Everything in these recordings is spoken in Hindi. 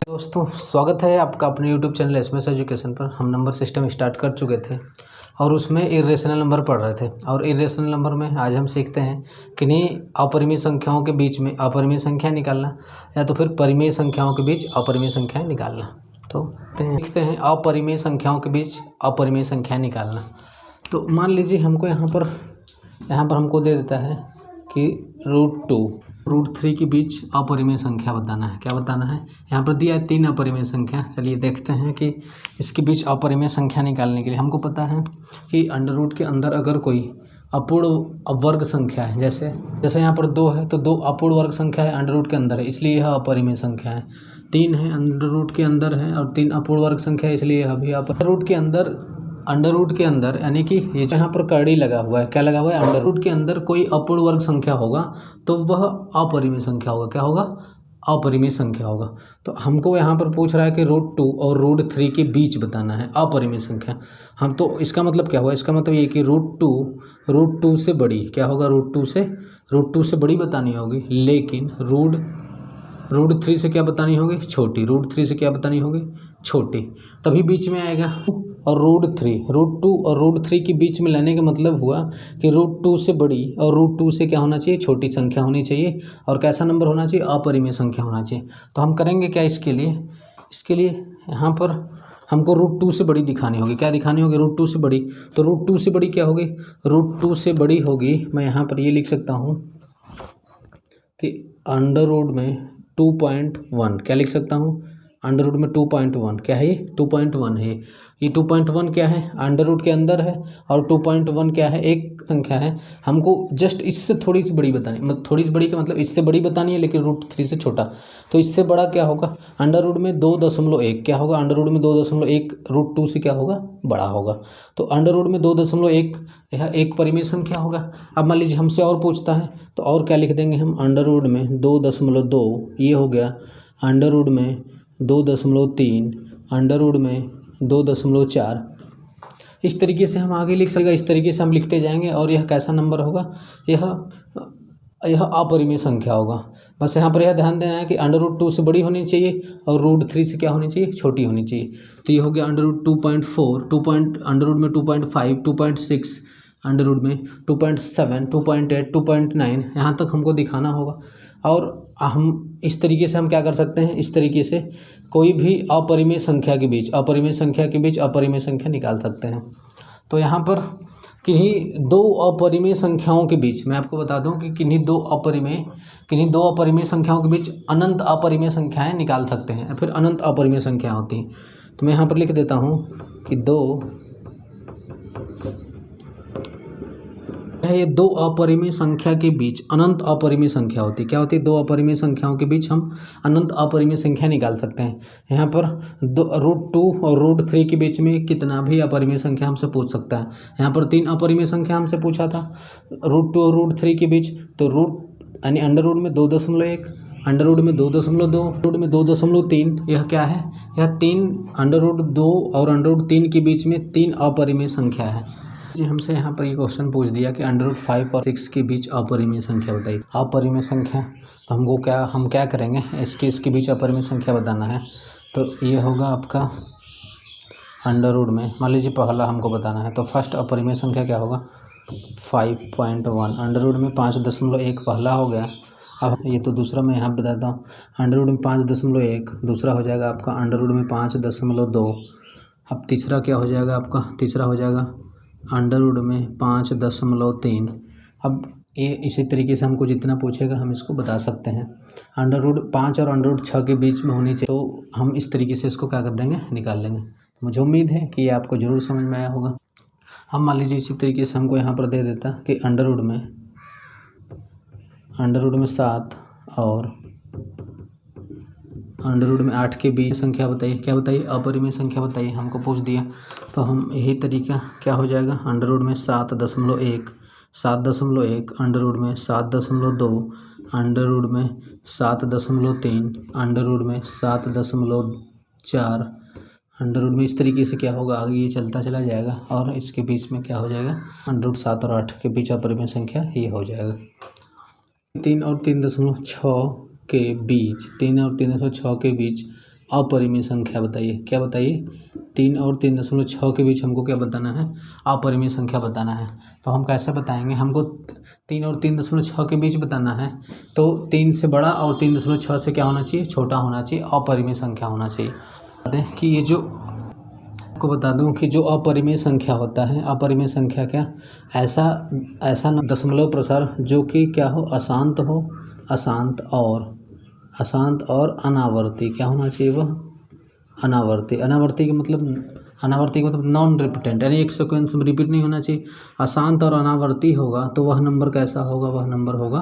दोस्तों, स्वागत है आपका अपने YouTube चैनल एसएमएस एजुकेशन पर। हम नंबर सिस्टम स्टार्ट कर चुके थे और उसमें इर्रेशनल नंबर पढ़ रहे थे। और इर्रेशनल नंबर में आज हम सीखते हैं किन्हीं अपरिमेय संख्याओं के बीच में अपरिमेय संख्या निकालना या तो फिर परिमेय संख्याओं के बीच अपरिमेय संख्याएं निकालना। तो सीखते हैं अपरिमेय संख्याओं के बीच अपरिमेय संख्या निकालना। तो मान लीजिए हमको यहाँ पर हमको दे देता है कि √2 के बीच अपरिमेय संख्या बताना है। क्या बताना है? यहाँ पर दिया है 3 अपरिमेय संख्या। चलिए देखते हैं कि इसके बीच अपरिमेय संख्या निकालने के लिए हमको पता है कि अंडर रूट के अंदर अगर कोई अपूर्ण वर्ग संख्या है, जैसे यहाँ पर 2 है तो 2 अपूर्ण वर्ग संख्या है, अंडर रूट के अंदर है, इसलिए यह अपरिमेय संख्या है। 3 है, अंडर रूट के अंदर है और 3 अपूर्ण वर्ग संख्या है, इसलिए यह भी अंडर रूट के अंदर यानी कि ये यहाँ पर कर्ड़ी लगा हुआ है। क्या लगा हुआ है? अंडर रूट के अंदर कोई अपूर्ण वर्ग संख्या होगा तो वह अपरिमेय संख्या होगा। क्या होगा? अपरिमेय संख्या होगा। तो हमको यहाँ पर पूछ रहा है कि √2 और √3 के बीच बताना है अपरिमेय संख्या। हम तो इसका मतलब क्या हुआ? इसका मतलब ये कि √2 से बड़ी क्या होगा? √2 से बड़ी बतानी होगी, लेकिन √3 से क्या बतानी होगी? छोटी। √3 से क्या बतानी होगी? छोटी। तभी बीच में आएगा। और √2 और √3 के बीच में लाने का मतलब हुआ कि √2 से बड़ी और √2 से क्या होना चाहिए? छोटी संख्या होनी चाहिए। और कैसा नंबर होना चाहिए? अपरिमेय संख्या होना चाहिए। तो हम करेंगे क्या इसके लिए यहाँ पर हमको √2 से बड़ी दिखानी होगी। क्या दिखानी होगी? √2 से बड़ी। तो √2 से बड़ी क्या होगी? √2 से बड़ी होगी, मैं यहाँ पर ये लिख सकता हूँ कि अंडर रूट में 2.1। क्या लिख सकता हूँ? अंडर रूट में 2.1 क्या है? ये 2.1 है। ये 2.1 क्या है? अंडर रूट के अंदर है। और 2.1 क्या है? एक संख्या है। हमको जस्ट इससे थोड़ी सी बड़ी बतानी, मतलब थोड़ी सी बड़ी का मतलब इससे बड़ी बतानी है, लेकिन √3 से छोटा। तो इससे बड़ा क्या होगा? अंडर रूट में 2.1 क्या होगा? अंडर रूट में 2.1 √2 से क्या होगा? बड़ा होगा। तो अंडर रूट में 2.1 यह एक परिमेय संख्या होगा। अब मान लीजिए हमसे और पूछता है तो और क्या लिख देंगे हम? अंडर रूट में 2.2 ये हो गया। अंडर रूट में 2.3, अंडर रूट में 2.4। इस तरीके से हम आगे लिख सकेगा। इस तरीके से हम लिखते जाएंगे और यह कैसा नंबर होगा? यह अपरिमेय संख्या होगा। बस यहाँ पर यह ध्यान देना है कि अंडर रूट 2 से बड़ी होनी चाहिए और √3 से क्या होनी चाहिए? छोटी होनी चाहिए। तो ये हो गया अंडर रूट 2.4, अंडर रूट में 2.5, 2.6, अंडर रूट में 2.7, 2.8, 2.9, यहाँ तक हमको दिखाना होगा। और हम इस तरीके से हम क्या कर सकते हैं? इस तरीके से कोई भी अपरिमेय संख्या के बीच अपरिमेय संख्या निकाल सकते हैं। तो यहाँ पर किन्हीं 2 अपरिमेय संख्याओं के बीच मैं आपको बता दूं कि किन्हीं दो अपरिमेय संख्याओं के बीच अनंत अपरिमेय संख्याएं निकाल सकते हैं, या फिर अनंत अपरिमेय संख्याएं होती हैं। तो मैं यहाँ पर लिख देता हूँ कि ये 2 अपरिमेय संख्या के बीच अनंत अपरिमेय संख्या होती है। क्या होती है? 2 अपरिमेय संख्याओं के बीच हम अनंत अपरिमेय संख्या निकाल सकते हैं। यहाँ पर √2 और √3 के बीच में कितना भी अपरिमेय संख्या हमसे पूछ सकता है। यहाँ पर 3 अपरिमेय संख्या हमसे पूछा था √2 और √3 के बीच। तो यानी अंडर रूट में 2.1, अंडर रूट में 2.2, रूट में 2.3। यह क्या है? यह 3 अंडर रूट 2 और अंडर रूट 3 के बीच में 3 अपरिमेय संख्या है। जी हमसे यहाँ पर ये क्वेश्चन पूछ दिया कि अंडर रूट 5 और 6 के बीच अपरिमेय संख्या बताइए। अपरिमेय संख्या तो हम क्या करेंगे? इसके बीच अपरिमेय संख्या बताना है। तो ये होगा आपका अंडर रूट में, मान लीजिए पहला हमको बताना है, तो फर्स्ट अपरिमेय संख्या क्या होगा? 5.1। अंडर रूट में 5.1 पहला हो गया। अब ये तो दूसरा मैं यहाँ बताता हूँ। अंडर रूट में 5.1 दूसरा हो जाएगा आपका अंडर रूट में 5.2। अब तीसरा क्या हो जाएगा आपका? तीसरा हो जाएगा अंडर रूट में 5.3। अब ये इसी तरीके से हमको जितना पूछेगा हम इसको बता सकते हैं। अंडर रूट 5 और अंडर रूट 6 के बीच में होनी चाहिए, तो हम इस तरीके से इसको क्या कर देंगे? निकाल लेंगे। तो मुझे उम्मीद है कि ये आपको ज़रूर समझ में आया होगा। अब मान लीजिए इसी तरीके से हमको यहाँ पर दे देता कि अंडर रूट में 7 और अंडर रूट में 8 के बीच संख्या बताइए। क्या बताइए? अपरिमेय संख्या बताइए। हमको पूछ दिया तो हम यही तरीका क्या हो जाएगा? अंडर रूट में 7.1, अंडर रूट में 7.2, अंडर रूट में 7.3, अंडर रूट में 7.4, अंडर रूट में इस तरीके से क्या होगा? आगे ये चलता चला जाएगा और इसके बीच में क्या हो जाएगा? अंडर रूट 7 और 8 के बीच अपरिमेय संख्या ये हो जाएगा। 3 और 3.6 के बीच 3 और 3.6 के बीच अपरिमेय संख्या बताइए। क्या बताइए? 3 और 3.6 के बीच हमको क्या बताना है? अपरिमेय संख्या बताना है। तो हम कैसे बताएंगे? हमको 3 और 3.6 के बीच बताना है, तो 3 से बड़ा और 3.6 से क्या होना चाहिए? छोटा होना चाहिए, अपरिमेय संख्या होना चाहिए। बता दें कि ये जो आपको बता दूं कि जो अपरिमेय संख्या होता है, अपरिमेय संख्या क्या? ऐसा दशमलव प्रसार जो कि क्या हो? अशांत और अनावर्ती। क्या होना चाहिए? वह अनावर्ती। अनावर्ती का मतलब नॉन रिपीटेंट, यानी एक सीक्वेंस में रिपीट नहीं होना चाहिए। अशांत और अनावर्ती होगा तो वह नंबर कैसा होगा? वह नंबर होगा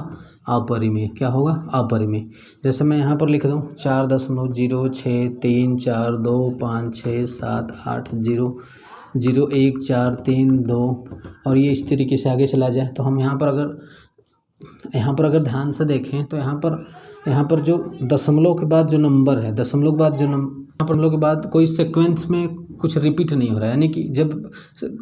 अपरिमेय। क्या होगा? अपरिमेय। जैसे मैं यहाँ पर लिख दूँ 4.0633425678001432 और ये इस तरीके से आगे चला जाए, तो हम यहाँ पर अगर ध्यान से देखें तो यहाँ पर जो दशमलव के बाद जो नंबर है, दशमलव के बाद कोई सीक्वेंस में कुछ रिपीट नहीं हो रहा है, यानी कि जब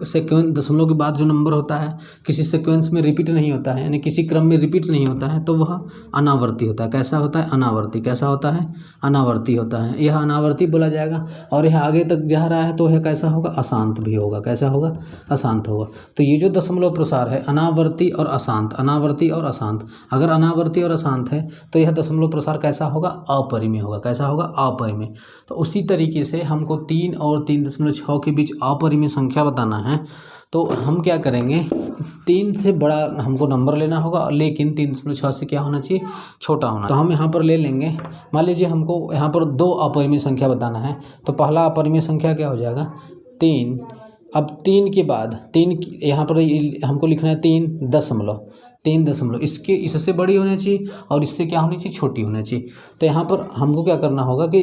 सीक्वेंस दशमलव के बाद जो नंबर होता है किसी सीक्वेंस में रिपीट नहीं होता है, यानी किसी क्रम में रिपीट नहीं होता है, तो वह अनावर्ती होता है। कैसा होता है? अनावर्ती। कैसा होता है? अनावर्ती होता है। यह अनावर्ती बोला जाएगा। और यह आगे तक जा रहा है तो यह कैसा होगा? अशांत भी होगा। कैसा होगा? अशांत होगा। तो ये जो दशमलव प्रसार है, अनावर्ती और अशांत, अनावर्ती और अशांत, अगर अनावर्ती और अशांत है तो यह दशमलव प्रसार कैसा होगा? अपरिमेय होगा। कैसा होगा? अपरिमेय। तो उसी तरीके से हमको 3 और 3.6 के बीच अपरिमेय संख्या बताना है, तो हम क्या करेंगे? 3 से बड़ा हमको नंबर लेना होगा, लेकिन 3.6 से क्या होना चाहिए? छोटा होना। तो हम यहाँ पर ले लेंगे, मान लीजिए हमको यहाँ पर 2 अपरिमेय संख्या बताना है, तो पहला अपरिमेय संख्या क्या हो जाएगा? 3। अब 3 के बाद यहाँ पर हमको लिखना है 3 दशमलव इससे बड़ी होनी चाहिए और इससे क्या होनी चाहिए? छोटी होनी चाहिए। तो यहाँ पर हमको क्या करना होगा कि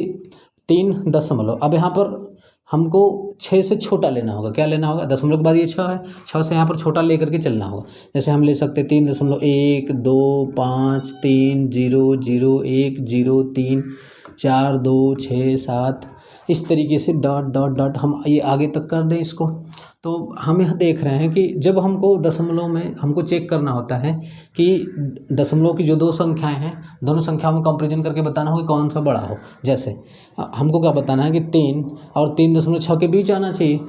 3 दशमलव, अब यहाँ पर हमको 6 से छोटा लेना होगा। क्या लेना होगा? दशमलव के बाद ये 6 है, 6 से यहाँ पर छोटा लेकर के चलना होगा। जैसे हम ले सकते हैं 3.125301031034267, इस तरीके से डॉट डॉट डॉट हम ये आगे तक कर दें इसको। तो हम यह देख रहे हैं कि जब हमको दशमलव में हमको चेक करना होता है कि दशमलव की जो 2 संख्याएं हैं, दोनों संख्याओं में कंपैरिजन करके बताना हो कि कौन सा बड़ा हो। जैसे हमको क्या बताना है कि 3 और 3.6 के बीच आना चाहिए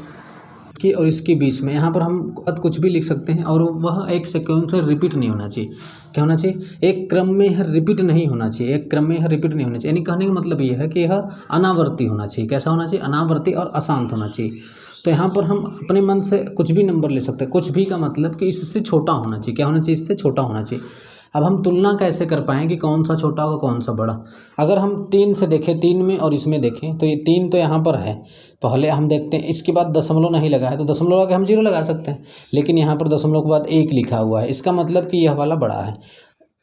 कि, और इसके बीच में यहाँ पर हम कुछ भी लिख सकते हैं, और वह एक सीक्वेंस में रिपीट नहीं होना चाहिए। क्या होना चाहिए? एक क्रम में यह रिपीट नहीं होना चाहिए। एक क्रम में यह रिपीट नहीं होना चाहिए, यानी कहने का मतलब ये है कि यह अनावर्ती होना चाहिए। कैसा होना चाहिए? अनावर्ती और अशांत होना चाहिए। तो यहाँ पर हम अपने मन से कुछ भी नंबर ले सकते हैं। कुछ भी का मतलब कि इससे छोटा होना चाहिए। क्या होना चाहिए? इससे छोटा होना चाहिए। अब हम तुलना कैसे कर पाएँ कि कौन सा छोटा होगा कौन सा बड़ा? अगर हम 3 से देखें, 3 में और इसमें देखें, तो ये 3 तो यहाँ पर है, पहले हम देखते हैं, इसके बाद दशमलव नहीं लगा है तो दशमलव लगा के हम 0 लगा सकते हैं, लेकिन यहाँ पर दशमलव के बाद 1 लिखा हुआ है, इसका मतलब कि यह वाला बड़ा है,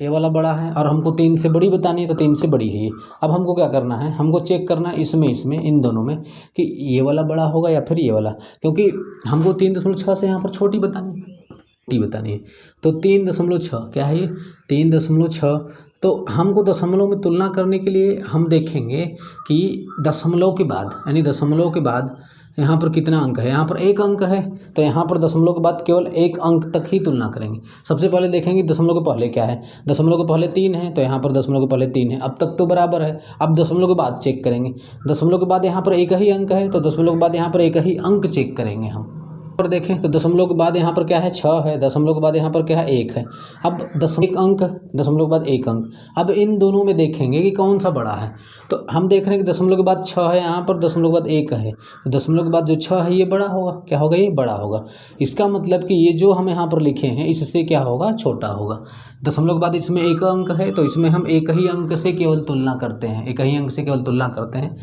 ये वाला बड़ा है, और हमको 3 से बड़ी बतानी है तो 3 से बड़ी है ये। अब हमको क्या करना है? हमको चेक करना है इसमें इन दोनों में कि ये वाला बड़ा होगा या फिर ये वाला, क्योंकि हमको 3.6 से यहाँ पर छोटी बतानी है। तो 3.6 क्या है? ये 3.6। तो हमको दशमलव में तुलना करने के लिए हम देखेंगे कि दशमलव के बाद, यानी दशमलव के बाद यहाँ पर कितना अंक है? यहाँ पर 1 अंक है, तो यहाँ पर दशमलव के बाद केवल 1 अंक तक ही तुलना करेंगे। सबसे पहले देखेंगे दशमलव के पहले क्या है। दशमलव के पहले 3 है, तो यहाँ पर दशमलव के पहले 3 है, अब तक तो बराबर है। अब दशमलव के बाद चेक करेंगे, दशमलव के बाद यहाँ पर 1 ही अंक है, तो दशमलव के बाद यहाँ पर 1 ही अंक चेक करेंगे हम। पर देखें तो दशमलव के बाद यहाँ पर क्या है? 6 है, दशमलव के बाद यहाँ पर क्या है? 1 है। अब 1 अंक, दशमलव के बाद 1 अंक। अब इन दोनों में देखेंगे कि कौन सा बड़ा है, तो हम देख रहे हैं कि दशमलव के बाद 6 है, यहाँ पर दशमलव के बाद 1 है, तो दशमलव के बाद जो 6 है ये बड़ा होगा। क्या होगा? ये बड़ा होगा। इसका मतलब कि ये जो हम यहाँ पर लिखे हैं इससे क्या होगा? छोटा होगा। दशमलव के बाद इसमें 1 अंक है, तो इसमें हम 1 ही अंक से केवल तुलना करते हैं, 1 ही अंक से केवल तुलना करते हैं,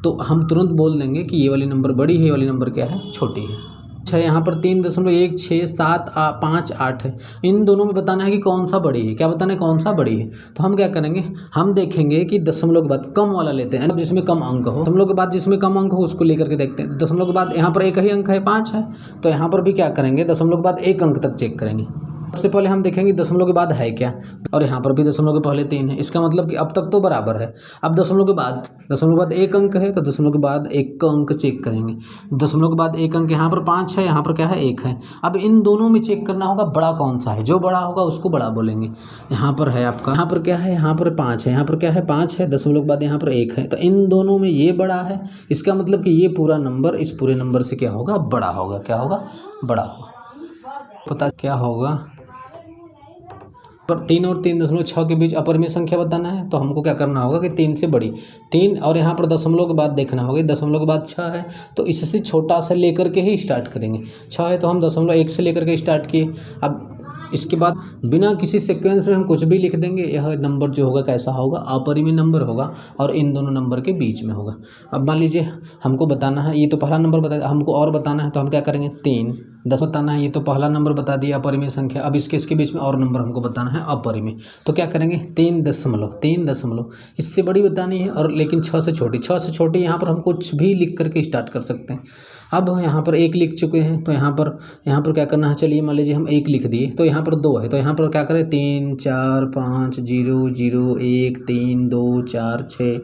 तो हम तुरंत बोल देंगे कि ये वाली नंबर बड़ी है, ये वाली नंबर क्या है? छोटी है। अच्छा, यहाँ पर 3.16758 है, इन दोनों में बताना है कि कौन सा बड़ी है। क्या बताना है? कौन सा बड़ी है। तो हम क्या करेंगे? हम देखेंगे कि दशमलव के बाद कम वाला लेते हैं, जिसमें कम अंक हो। दशमलव के बाद जिसमें कम अंक हो उसको लेकर के देखते हैं। दशमलव के बाद यहाँ पर 1 ही अंक है, 5 है, तो यहाँ पर भी क्या करेंगे? दशमलव के बाद 1 अंक तक चेक करेंगे। सबसे पहले हम देखेंगे दशमलव के बाद है क्या, और यहाँ पर भी दशमलव के पहले 3 है, इसका मतलब कि अब तक तो बराबर है। अब दशमलव के बाद एक अंक है, तो दशमलव के बाद एक का अंक चेक करेंगे। दशमलव के बाद एक अंक, यहाँ पर 5 है, यहाँ पर क्या है 1 है। अब इन दोनों में चेक करना होगा बड़ा कौन सा है, जो बड़ा होगा उसको बड़ा बोलेंगे। यहाँ पर है आपका, यहाँ पर क्या है, यहाँ पर 5 है, यहाँ पर क्या है 5 है, दशमलव के बाद यहाँ पर 1 है, तो इन दोनों में ये बड़ा है। इसका मतलब कि ये पूरा नंबर इस पूरे नंबर से क्या होगा, बड़ा होगा। क्या होगा, बड़ा होगा। पता क्या होगा, पर 3 और 3.6 के बीच अपरिमेय संख्या बताना है, तो हमको क्या करना होगा कि 3 से बड़ी 3, और यहाँ पर दशमलव के बाद देखना होगा, दशमलव के बाद 6 है तो इससे छोटा से लेकर के ही स्टार्ट करेंगे। 6 है तो हम 0.1 से लेकर के स्टार्ट किए। अब इसके बाद बिना किसी सीक्वेंस में हम कुछ भी लिख देंगे, यह नंबर जो होगा कैसा होगा, अपरिमेय नंबर होगा, और इन दोनों नंबर के बीच में होगा। अब मान लीजिए हमको बताना है, ये तो पहला नंबर बताया, हमको और बताना है, तो हम क्या करेंगे 3 10 बताना है, ये तो पहला नंबर बता दिया अपरिमेय संख्या। अब इसके बीच में और नंबर हमको बताना है अपरिमेय, तो क्या करेंगे 3 दशमलव, इससे बड़ी बतानी है, और लेकिन 6 से छोटी यहाँ पर हम कुछ भी लिख करके स्टार्ट कर सकते हैं। अब हम यहाँ पर 1 लिख चुके हैं, तो यहाँ पर क्या करना है, चलिए मान लीजिए हम 1 लिख दिए, तो यहाँ पर 2 है, तो यहाँ पर क्या करें 3 4 5 0 0 1 3 2 4 6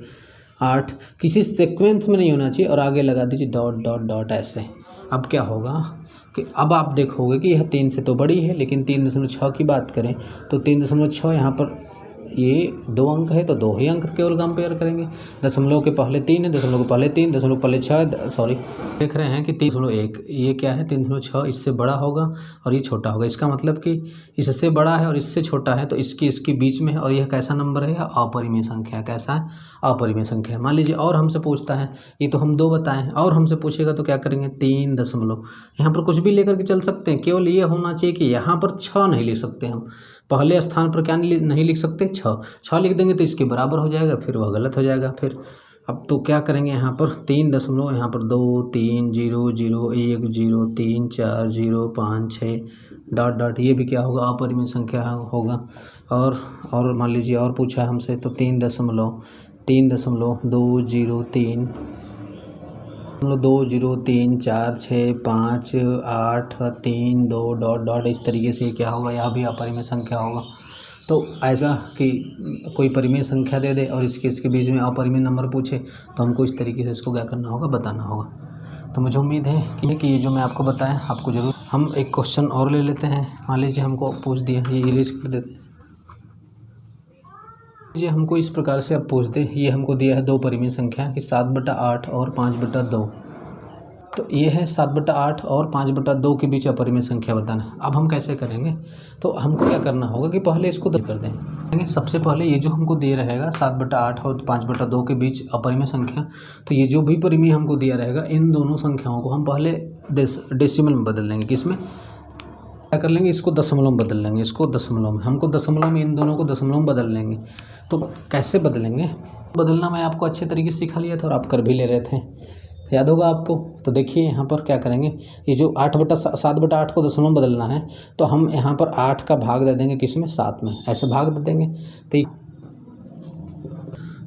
8, किसी सीक्वेंस में नहीं होना चाहिए, और आगे लगा दीजिए डॉट डॉट डॉट ऐसे। अब क्या होगा कि अब आप देखोगे कि यह 3 से तो बड़ी है, लेकिन 3.6 की बात करें तो 3.6 यहाँ पर ये 2 अंक है, तो 2 ही अंक केवल कंपेयर करेंगे। दशमलव के पहले 3 है, दशमलव के पहले 3, दशमलव के पहले 6, सॉरी देख रहे हैं कि 3.1, ये क्या है 3.6 इससे बड़ा होगा और ये छोटा होगा। इसका मतलब कि इससे बड़ा है और इससे छोटा है, तो इसके बीच में है, और यह कैसा नंबर है, यह अपरिमेय संख्या। कैसा है, अपरिमेय संख्या। मान लीजिए और हमसे पूछता है, ये तो हम 2 बताए हैं, और हमसे पूछेगा तो क्या करेंगे 3 दशमलव, यहाँ पर कुछ भी लेकर के चल सकते हैं, केवल ये होना चाहिए कि यहाँ पर 6 नहीं लिख सकते, हम पहले स्थान पर क्या नहीं लिख सकते 6 लिख देंगे तो इसके बराबर हो जाएगा, फिर वह गलत हो जाएगा। फिर अब तो क्या करेंगे, यहाँ पर 3 दशमलव, यहाँ पर 2 3 0 0 1 0 3 4 0 5 6 डॉट डॉट, ये भी क्या होगा, अपरिमेय संख्या होगा। और मान लीजिए और पूछा है हमसे, तो 3 दशमलव 2 0 3 2 0 3 4 6 5 8 3 2 डॉट डॉट, इस तरीके से क्या होगा, यह भी अपरिमेय संख्या होगा। तो ऐसा कि कोई परिमेय संख्या दे दे और इसके बीच में अपरिमेय नंबर पूछे, तो हमको इस तरीके से इसको क्या करना होगा, बताना होगा। तो मुझे उम्मीद है कि ये जो मैं आपको बताया आपको ज़रूर। हम एक क्वेश्चन और ले लेते हैं। मान लीजिए हमको पूछ दिया, ये इरेज कर देते हैं। ये हमको इस प्रकार से अब पूछ दे, ये हमको दिया है 2 परिमेय संख्या कि 7/8 और 5/2, तो ये है 7/8 और 5/2 के बीच अपरिमेय संख्या बताना है। अब हम कैसे करेंगे, तो हमको क्या करना होगा कि पहले इसको कर दें। सबसे पहले ये जो हमको दिया रहेगा 7/8 और 5/2 के बीच अपरिमेय संख्या, तो ये जो भी परिमेय हमको दिया रहेगा, इन दोनों संख्याओं को हम पहले डेसिमल में बदल लेंगे। किसमें क्या कर लेंगे, इसको दशमलव में बदल लेंगे, इसको दशमलव में, हमको दशमलव में इन दोनों को दशमलव में बदल लेंगे। तो कैसे बदलेंगे, बदलना मैं आपको अच्छे तरीके से सिखा लिया था और आप कर भी ले रहे थे, याद होगा आपको। तो देखिए यहाँ पर क्या करेंगे, ये जो 7/8 को दशमलव में बदलना है, तो हम यहाँ पर 8 का भाग दे देंगे, किस में, 7 में, ऐसे भाग दे देंगे।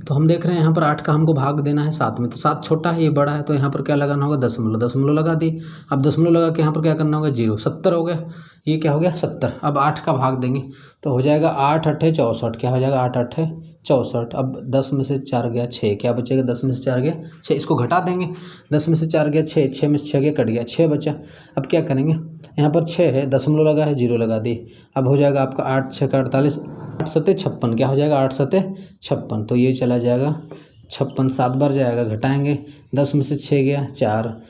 तो हम देख रहे हैं यहाँ पर 8 का हमको भाग देना है 7 में, तो 7 छोटा है, ये बड़ा है, तो यहाँ पर क्या लगाना होगा, दशमलव लगा दी। अब दशमलव लगा के यहाँ पर क्या करना होगा, 0, 70 हो गया, ये क्या हो गया 70। अब 8 का भाग देंगे तो हो जाएगा 8 8 64, क्या हो जाएगा 8 8 64। अब 10 में से 4 गया 6, क्या बचेगा, 10 में से 4 गया 6, इसको घटा देंगे, 10 में से 4 गया 6, 6 में से 6 गया, कट गया 6 बचा। अब क्या करेंगे, यहाँ पर 6 है, दशमलव लगा है, 0 लगा दी। अब हो जाएगा आपका 8 6 48, 8 7 56, क्या हो जाएगा 8 7 56, तो ये चला जाएगा 56, 7 बार जाएगा, घटाएंगे, 10 में से 6 गया 4,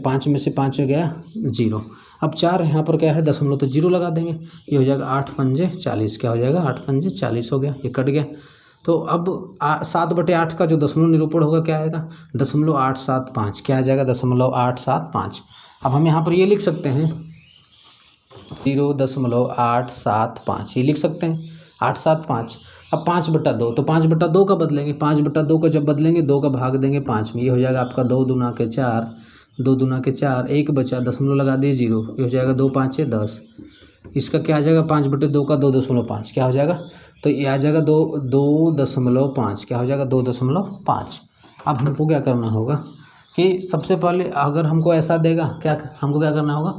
5 में से 5 गया 0। अब 4 यहाँ पर क्या है, दशमलव, तो 0 लगा देंगे, ये हो जाएगा 8 पंजे 40, क्या हो जाएगा 8 पंजे 40 हो गया, ये कट गया। तो अब 7/8 का जो दशमलव निरूपण होगा क्या आएगा, 0.875, क्या आ जाएगा 0.875। अब हम यहाँ पर ये लिख सकते हैं 0.875, ये लिख सकते हैं 875। अब 5/2, तो 5/2 का बदलेंगे, 5/2 का जब बदलेंगे 2 का भाग देंगे 5 में, ये हो जाएगा आपका 2 दूना के 4, 2 दूना के 4, 1 बचा, दशमलव लगा दिए 0, ये हो जाएगा 2 5 10। इसका क्या आ जाएगा, 5/2 का 2.5, क्या हो जाएगा, तो ये आ जाएगा 2.5, क्या हो जाएगा 2.5। अब हमको क्या करना होगा, कि सबसे पहले अगर हमको ऐसा देगा, क्या हमको क्या करना होगा,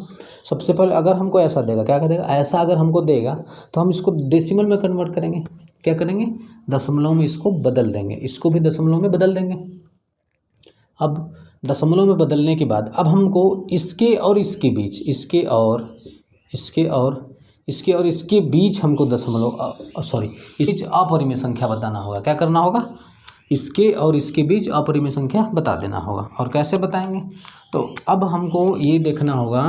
सबसे पहले अगर हमको ऐसा देगा, क्या करेगा, ऐसा अगर हमको देगा तो हम इसको डेसिमल में कन्वर्ट करेंगे। क्या करेंगे, दशमलव में इसको बदल देंगे, इसको भी दशमलव में बदल देंगे। अब दशमलव में बदलने के बाद अब हमको इसके और इसके बीच, इसके और इसके बीच हमको इस बीच अपरिमेय संख्या बताना होगा। क्या करना होगा, इसके और इसके बीच अपरिमेय संख्या बता देना होगा। और कैसे बताएंगे, तो अब हमको ये देखना होगा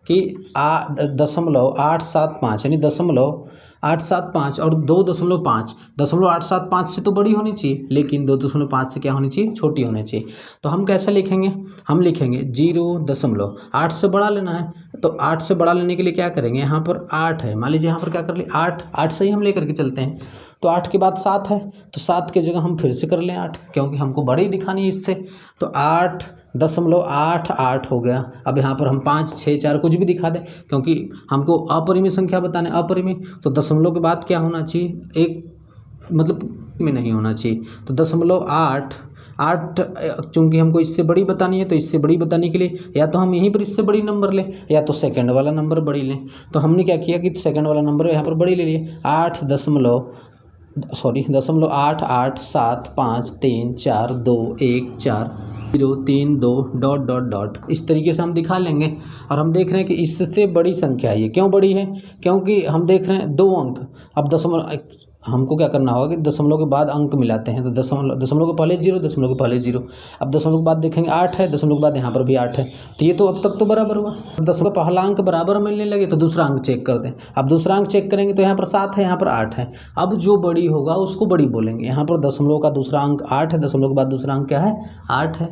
कि 0.875 यानी 0.875 और 2.5, 0.875 से तो बड़ी होनी चाहिए, लेकिन 2.5 से क्या होनी चाहिए, छोटी होनी चाहिए। तो हम कैसे लिखेंगे, हम लिखेंगे 0.8 से बड़ा लेना है। तो 8 से बड़ा लेने के लिए क्या करेंगे, यहाँ पर 8 है, मान लीजिए यहाँ पर क्या कर ले 8 से ही हम लेकर के चलते हैं। तो 8 के बाद 7 है, तो 7 की जगह हम फिर से कर लें 8, क्योंकि हमको बड़ी दिखानी है इससे। तो 8.88 हो गया। अब यहाँ पर हम 5, 6, 4 कुछ भी दिखा दें, क्योंकि हमको अपरिमेय संख्या बताने, अपरिमेय तो दशमलव के बाद क्या होना चाहिए, एक मतलब में नहीं होना चाहिए। तो 0.8 चूँकि हमको इससे बड़ी बतानी है, तो इससे बड़ी बताने के लिए या तो हम यहीं पर इससे बड़ी नंबर लें, या तो सेकंड वाला नंबर बड़ी लें। तो हमने क्या किया कि सेकंड वाला नंबर यहाँ पर बड़ी ले लिए, 0.875434214 इस तरीके से हम दिखा लेंगे। और हम देख रहे हैं कि इससे बड़ी संख्या है ये। क्यों बड़ी है, क्योंकि हम देख रहे हैं 2 अंक। अब दशमलव हमको क्या करना होगा कि दशमलव के बाद अंक मिलाते हैं। तो दशमलव के पहले 0, दशमलव के पहले 0। अब दशमलव के बाद देखेंगे 8 है, दशमलव के बाद यहाँ पर भी 8 है। तो ये तो अब तक तो बराबर हुआ। दशमलव पहला अंक बराबर मिलने लगे तो दूसरा अंक चेक कर दें। अब दूसरा अंक चेक करेंगे तो यहाँ पर 7 है, यहाँ पर 8 है। अब जो बड़ी होगा उसको बड़ी बोलेंगे। यहाँ पर दशमलव का दूसरा अंक 8 है, दशमलव के बाद दूसरा अंक क्या है, 8 है।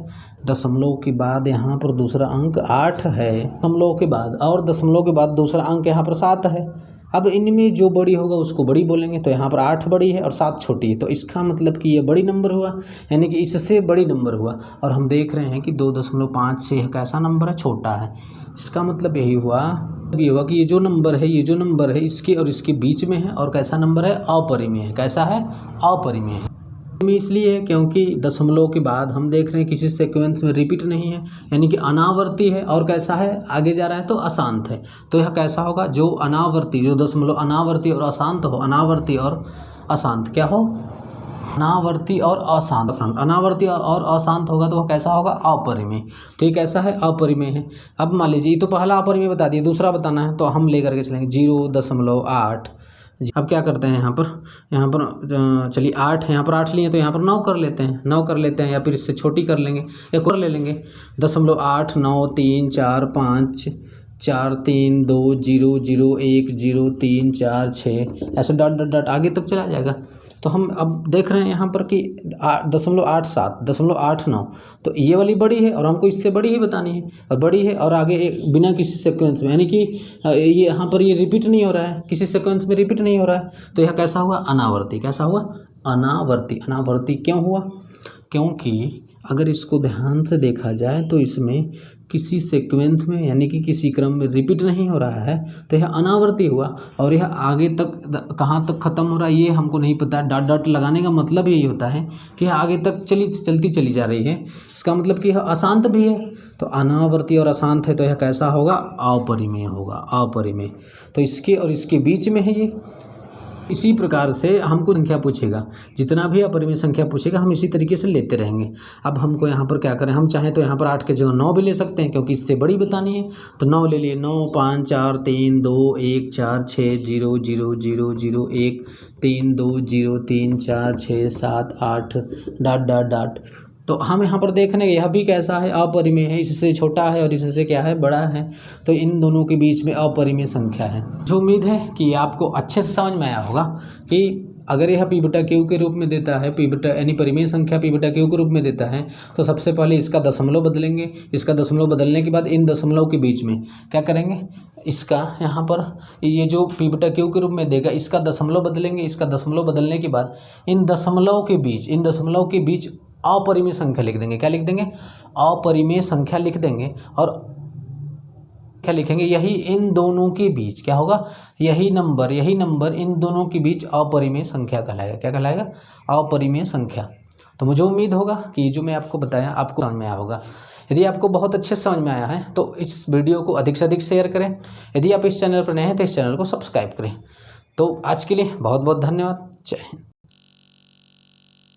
दशमलव के बाद यहाँ पर दूसरा अंक 8 है, दशमलव के बाद, और दशमलव के बाद दूसरा अंक यहाँ पर 7 है। अब इनमें जो बड़ी होगा उसको बड़ी बोलेंगे। तो यहाँ पर 8 बड़ी है और 7 छोटी है, तो इसका मतलब कि ये बड़ी नंबर हुआ, यानी कि इससे बड़ी नंबर हुआ। और हम देख रहे हैं कि 2.5 से कैसा नंबर है, छोटा है। इसका मतलब यही हुआ कि ये जो नंबर है इसके और इसके बीच में है, और कैसा नंबर है, अपरिमेय है। कैसा है, अपरिमेय है। इसलिए है क्योंकि दशमलव के बाद हम देख रहे हैं किसी सीक्वेंस में रिपीट नहीं है, यानी कि अनावर्ती है। और कैसा है, आगे जा रहा है तो अशांत है। तो यह कैसा होगा, जो अनावर्ती, जो दशमलव अनावर्ती और अशांत हो, अनावर्ती और अशांत क्या हो, अनावर्ती और अशांत, अनावर्ती और अशांत होगा तो वह कैसा होगा, अपरिमेय। तो ये कैसा है, अपरिमेय है। अब मान लीजिए ये तो पहला अपरिमेय बता दिया, दूसरा बताना है, तो हम लेकर के चलेंगे 0.8। अब क्या करते हैं, यहाँ पर चलिए 8 है, यहाँ पर 8 लिए तो यहाँ पर 9 कर लेते हैं, 9 कर लेते हैं, या फिर इससे छोटी कर लेंगे, एक और ले लेंगे 0.8 9 3 4 5 4 3 2 0 0 1 0 3 4 6 ऐसे डॉट डॉट डॉट आगे तक चला जाएगा। तो हम अब देख रहे हैं यहाँ पर कि 0.87 0.89, तो ये वाली बड़ी है और हमको इससे बड़ी ही बतानी है, और बड़ी है और आगे बिना किसी सीक्वेंस में, यानी कि ये यहाँ पर ये रिपीट नहीं हो रहा है, किसी सीक्वेंस में रिपीट नहीं हो रहा है। तो यह कैसा हुआ, अनावर्ती। कैसा हुआ, अनावर्ती। अनावर्ती क्यों हुआ, क्योंकि अगर इसको ध्यान से देखा जाए तो इसमें किसी सीक्वेंस में, यानी कि किसी क्रम में रिपीट नहीं हो रहा है, तो यह अनावर्ती हुआ। और यह आगे तक कहाँ तक ख़त्म हो रहा है ये हमको नहीं पता। डॉट डॉट लगाने का मतलब यही होता है कि यह आगे तक चलती चली जा रही है। इसका मतलब कि यह अशांत भी है। तो अनावर्ती और अशांत है, तो यह कैसा होगा, अपरिमेय होगा, अपरिमेय। तो इसके और इसके बीच में है ये। इसी प्रकार से हमको संख्या पूछेगा, जितना भी अपरिमेय संख्या पूछेगा हम इसी तरीके से लेते रहेंगे। अब हमको यहाँ पर क्या करें, हम चाहें तो यहाँ पर 8 के जगह 9 भी ले सकते हैं, क्योंकि इससे बड़ी बतानी है। तो 9 ले लिए, 9 5 4 3 2 1 4 6 0 0 0 0 1 3 2 0 3 4 6 7 8 डॉट डॉट डॉट। तो हम यहाँ पर देख रहे हैं यह भी कैसा है, अपरिमेय है। इससे छोटा है और इससे क्या है, बड़ा है। तो इन दोनों के बीच में अपरिमेय संख्या है। जो उम्मीद है कि आपको अच्छे से समझ में आया होगा कि अगर यह पी बटा क्यू के रूप में देता है, पी बटा यानी परिमेय संख्या पी बटा क्यू के रूप में देता है, तो सबसे पहले इसका दशमलव बदलेंगे। इसका दशमलव बदलने के बाद इन दशमलव के बीच में क्या करेंगे, इसका यहाँ पर ये जो पी बटा क्यू के रूप में देगा इसका दशमलव बदलेंगे। इसका दशमलव बदलने के बाद इन दशमलव के बीच अपरिमेय संख्या लिख देंगे। क्या लिख देंगे, अपरिमेय संख्या लिख देंगे। और क्या लिखेंगे, यही इन दोनों के बीच क्या होगा, यही नंबर इन दोनों के बीच अपरिमेय संख्या कहलाएगा। क्या कहलाएगा, अपरिमेय संख्या। तो मुझे उम्मीद होगा कि जो मैं आपको बताया आपको समझ में आया होगा। यदि आपको बहुत अच्छे से समझ में आया है तो इस वीडियो को अधिक से अधिक शेयर करें। यदि आप इस चैनल पर नए हैं तो इस चैनल को सब्सक्राइब करें। तो आज के लिए बहुत बहुत धन्यवाद। जय हिंद।